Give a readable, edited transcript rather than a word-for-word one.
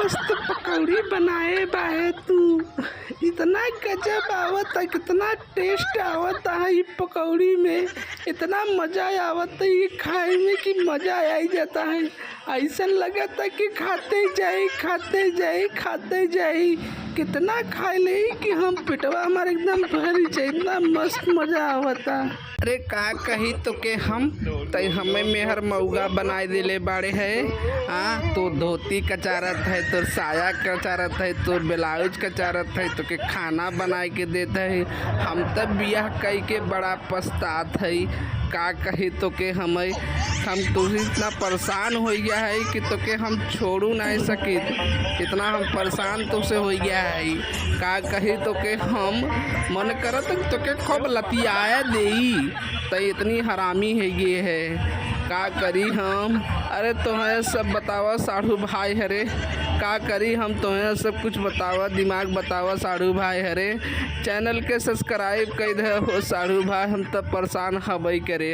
मस्त पकौड़ी बनाए बाहे तू। इतना गजब आवता, कितना टेस्ट आवता है ये पकौड़ी में। इतना मज़ा आवता है ये खाए में कि मज़ा आ ही जाता है। ऐसा लगता कि खाते जाए खाते जाए खाते जाए। कितना खाए ले कि हम पेटवा हमारे एकदम भर जाए। इतना मस्त मज़ा आवता। अरे का कही तो के हम तय हमें मेहर मऊगा बनाए दिले बाड़े है। तो धोती कचारत है, तो साया कचारत है, तो ब्लाउज कचारत है, तो के खाना बनाए के देता है। हम तब बियाह कई के बड़ा पछतात है। का कही तो के हम तो इतना परेशान हो गया है कि तो के हम छोड़ू नहीं सकी। इतना हम परेशान तो से हो गया है। का कही तो के हम मन करत तो के खूब लतियाए देई। तो इतनी हरामी है ये है। का करी हम? अरे तुम्हें सब बतावा साढ़ू भाई हरे। का करी हम तुम्हें सब कुछ बतावा, दिमाग बतावा साढ़ू भाई हरे। चैनल के सब्सक्राइब कर दे हो साढ़ू भाई, हम तब परेशान हबई करे।